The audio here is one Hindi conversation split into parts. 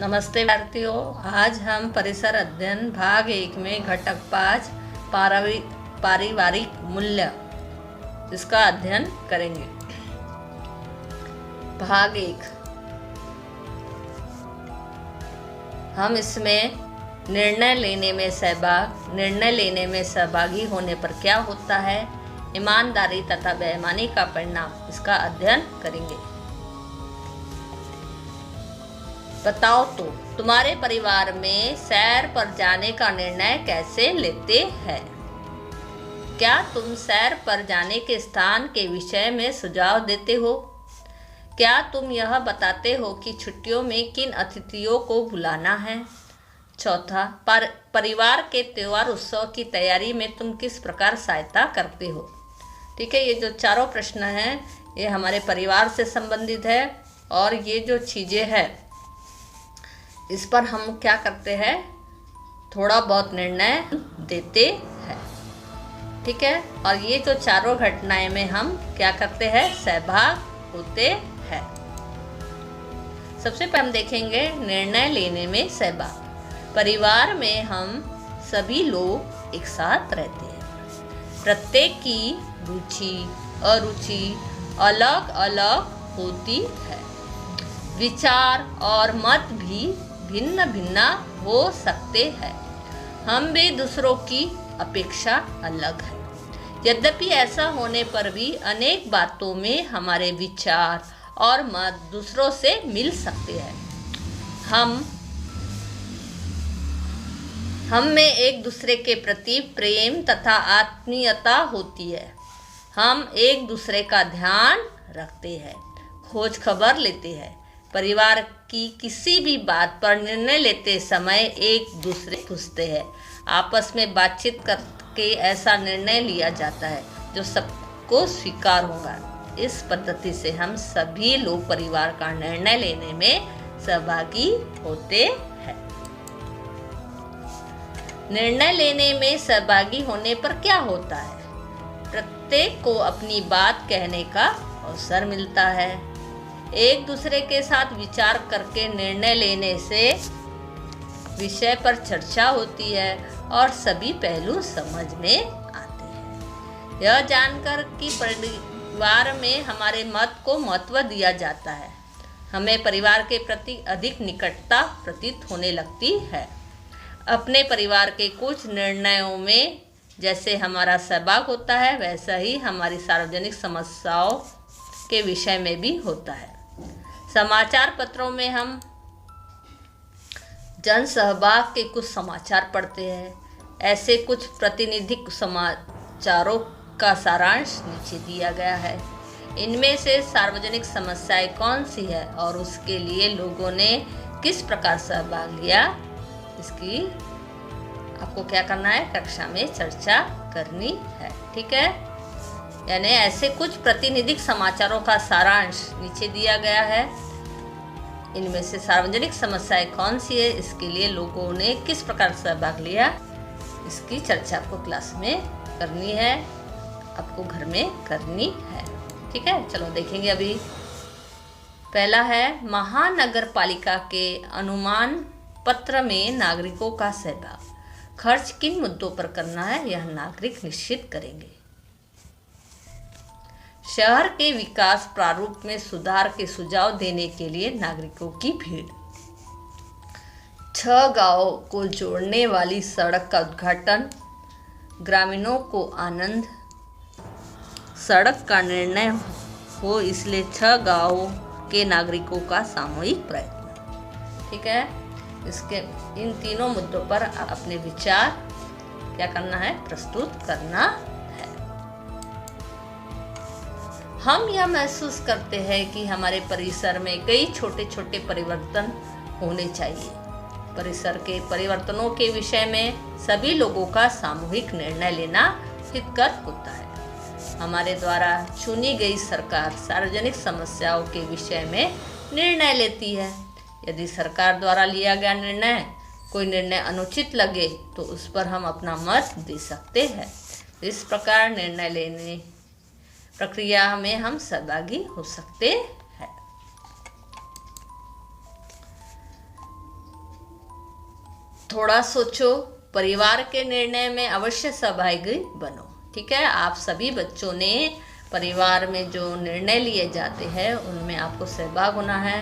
नमस्ते विद्यार्थियों, आज हम परिसर अध्ययन भाग 1 में घटक 5 पारिवारिक मूल्य इसका अध्ययन करेंगे। भाग 1 हम इसमें निर्णय लेने में सहभागी होने पर क्या होता है, ईमानदारी तथा बेईमानी का परिणाम इसका अध्ययन करेंगे। बताओ तो तुम्हारे परिवार में सैर पर जाने का निर्णय कैसे लेते हैं? क्या तुम सैर पर जाने के स्थान के विषय में सुझाव देते हो? क्या तुम यह बताते हो कि छुट्टियों में किन अतिथियों को बुलाना है? चौथा, परिवार के त्योहार उत्सव की तैयारी में तुम किस प्रकार सहायता करते हो? ठीक है, ये जो चारों प्रश्न हैं ये हमारे परिवार से संबंधित है और ये जो चीज़ें हैं इस पर हम क्या करते हैं, थोड़ा बहुत निर्णय देते हैं। ठीक है, और ये जो चारों घटनाएं में हम क्या करते हैं, सहभाग होते हैं। सबसे पहले हम देखेंगे निर्णय लेने में सहभाग। परिवार में हम सभी लोग एक साथ रहते हैं। प्रत्येक की रुचि अरुचि अलग अलग होती है। विचार और मत भी भिन्न भिन्न हो सकते हैं। हम भी दूसरों की अपेक्षा अलग है। यद्यपि ऐसा होने पर भी अनेक बातों में हमारे विचार और मत दूसरों से मिल सकते हैं। हम में एक दूसरे के प्रति प्रेम तथा आत्मीयता होती है। हम एक दूसरे का ध्यान रखते हैं, खोज खबर लेते हैं। परिवार की किसी भी बात पर निर्णय लेते समय एक दूसरे पूछते हैं। आपस में बातचीत करके ऐसा निर्णय लिया जाता है जो सबको स्वीकार होगा। इस पद्धति से हम सभी लोग परिवार का निर्णय लेने में सहभागी होते हैं। निर्णय लेने में सहभागी होने पर क्या होता है? प्रत्येक को अपनी बात कहने का अवसर मिलता है। एक दूसरे के साथ विचार करके निर्णय लेने से विषय पर चर्चा होती है और सभी पहलू समझ में आते हैं। यह जानकर कि परिवार में हमारे मत को महत्व दिया जाता है, हमें परिवार के प्रति अधिक निकटता प्रतीत होने लगती है। अपने परिवार के कुछ निर्णयों में जैसे हमारा सहभाग होता है, वैसा ही हमारी सार्वजनिक समस्याओं के विषय में भी होता है। समाचार पत्रों में हम जन सहभाग के कुछ समाचार पढ़ते हैं। ऐसे कुछ प्रातिनिधिक समाचारों का सारांश नीचे दिया गया है। इनमें से सार्वजनिक समस्याएं कौन सी है और उसके लिए लोगों ने किस प्रकार सहभाग लिया, इसकी आपको क्या करना है, कक्षा में चर्चा करनी है। ठीक है, यानी ऐसे कुछ प्रातिनिधिक समाचारों का सारांश नीचे दिया गया है। इनमें से सार्वजनिक समस्याएं कौन सी है, इसके लिए लोगों ने किस प्रकार सहभाग लिया, इसकी चर्चा आपको क्लास में करनी है, आपको घर में करनी है। ठीक है, चलो देखेंगे। अभी पहला है, महानगर पालिका के अनुमान पत्र में नागरिकों का सहभाग। खर्च किन मुद्दों पर करना है, यह नागरिक निश्चित करेंगे। शहर के विकास प्रारूप में सुधार के सुझाव देने के लिए नागरिकों की भीड़। 6 गांवों को जोड़ने वाली सड़क का उद्घाटन, ग्रामीणों को आनंद। सड़क का निर्णय हो इसलिए 6 गांवों के नागरिकों का सामूहिक प्रयत्न। ठीक है, इसके इन तीनों मुद्दों पर अपने विचार क्या करना है, प्रस्तुत करना है। हम यह महसूस करते हैं कि हमारे परिसर में कई छोटे छोटे परिवर्तन होने चाहिए। परिसर के परिवर्तनों के विषय में सभी लोगों का सामूहिक निर्णय लेना हितकर होता है। हमारे द्वारा चुनी गई सरकार सार्वजनिक समस्याओं के विषय में निर्णय लेती है। यदि सरकार द्वारा लिया गया कोई निर्णय अनुचित लगे तो उस पर हम अपना मत दे सकते हैं। इस प्रकार निर्णय लेने प्रक्रिया में हम सहभागी हो सकते हैं। थोड़ा सोचो, परिवार के निर्णय में अवश्य सहभागी बनो। ठीक है, आप सभी बच्चों ने परिवार में जो निर्णय लिए जाते हैं उनमें आपको सहभाग होना है।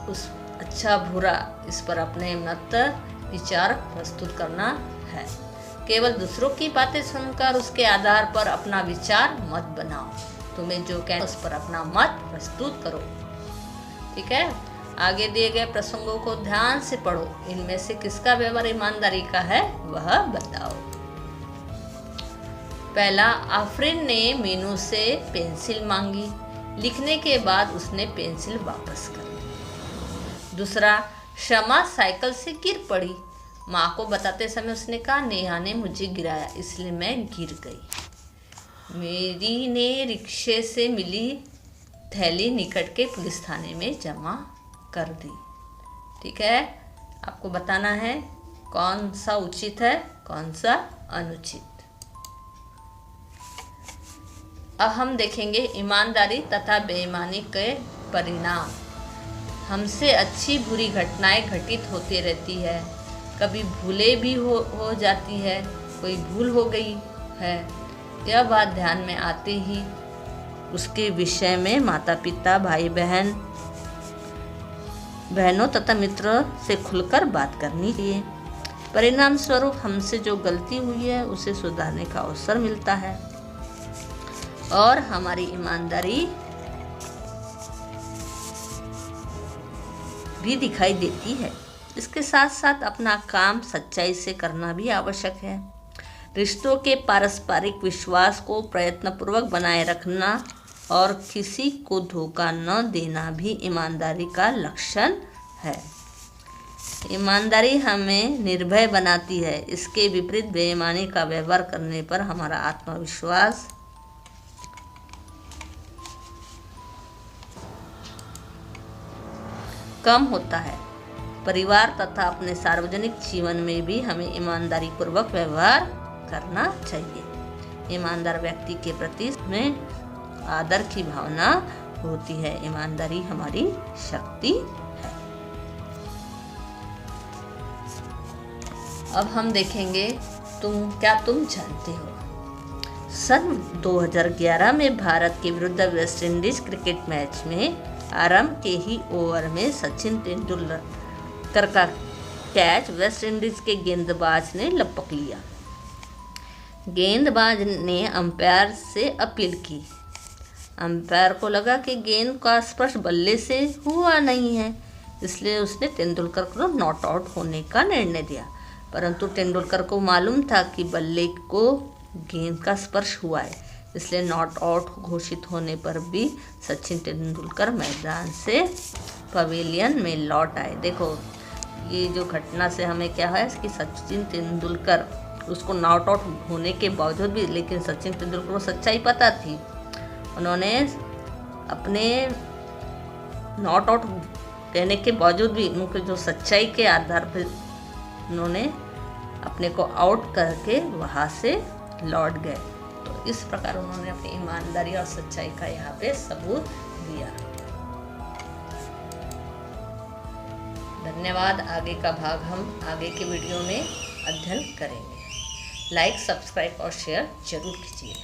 उस अच्छा बुरा इस पर अपने मत विचार प्रस्तुत करना है। केवल दूसरों की बातें सुनकर उसके आधार पर अपना विचार मत बनाओ। तुम्हें जो कहना उस पर अपना मत प्रस्तुत करो। ठीक है, आगे दिए गए प्रसंगों को ध्यान से पढ़ो। इनमें से किसका व्यवहार ईमानदारी का है वह बताओ। पहला, आफरीन ने मीनू से पेंसिल मांगी, लिखने के बाद उसने पेंसिल वापस कर दी। दूसरा, शमा साइकिल से गिर पड़ी, माँ को बताते समय उसने कहा नेहा ने मुझे गिराया इसलिए मैं गिर गई। मेरी ने रिक्शे से मिली थैली निकट के पुलिस थाने में जमा कर दी। ठीक है, आपको बताना है कौन सा उचित है कौन सा अनुचित। अब हम देखेंगे ईमानदारी तथा बेईमानी के परिणाम। हमसे अच्छी बुरी घटनाएं घटित होती रहती है, कभी भूले भी हो जाती है, कोई भूल हो गई है। यह बात ध्यान में आते ही उसके विषय में माता पिता भाई बहनों तथा मित्रों से खुलकर बात करनी चाहिए। परिणाम स्वरूप हमसे जो गलती हुई है उसे सुधारने का अवसर मिलता है और हमारी ईमानदारी भी दिखाई देती है। इसके साथ साथ अपना काम सच्चाई से करना भी आवश्यक है। रिश्तों के पारस्परिक विश्वास को प्रयत्नपूर्वक बनाए रखना और किसी को धोखा न देना भी ईमानदारी का लक्षण है। ईमानदारी हमें निर्भय बनाती है। इसके विपरीत बेईमानी का व्यवहार करने पर हमारा आत्मविश्वास कम होता है। परिवार तथा अपने सार्वजनिक जीवन में भी हमें ईमानदारी पूर्वक व्यवहार करना चाहिए। ईमानदार व्यक्ति के प्रति में आदर की भावना होती है। ईमानदारी हमारी शक्ति है। अब हम देखेंगे तुम जानते हो। सन 2011 में भारत के विरुद्ध वेस्ट इंडीज क्रिकेट मैच में आरंभ के ही ओवर में सचिन तेंदुलकर का कैच वेस्ट इंडीज के गेंदबाज ने लपक लिया। गेंदबाज ने अंपायर से अपील की। अंपायर को लगा कि गेंद का स्पर्श बल्ले से हुआ नहीं है, इसलिए उसने तेंदुलकर को नॉट आउट होने का निर्णय दिया। परंतु तेंदुलकर को मालूम था कि बल्ले को गेंद का स्पर्श हुआ है, इसलिए नॉट आउट घोषित होने पर भी सचिन तेंदुलकर मैदान से पवेलियन में लौट आए। देखो, ये जो घटना से हमें क्या है कि सचिन तेंदुलकर उसको नॉट आउट होने के बावजूद भी, लेकिन सचिन तेंदुलकर को सच्चाई पता थी। उन्होंने अपने नॉट आउट कहने के बावजूद भी उनके जो सच्चाई के आधार पर उन्होंने अपने को आउट करके वहाँ से लौट गए। तो इस प्रकार उन्होंने अपनी ईमानदारी और सच्चाई का यहाँ पे सबूत दिया। धन्यवाद। आगे का भाग हम आगे के वीडियो में अध्ययन करेंगे। लाइक, सब्सक्राइब और शेयर जरूर कीजिए।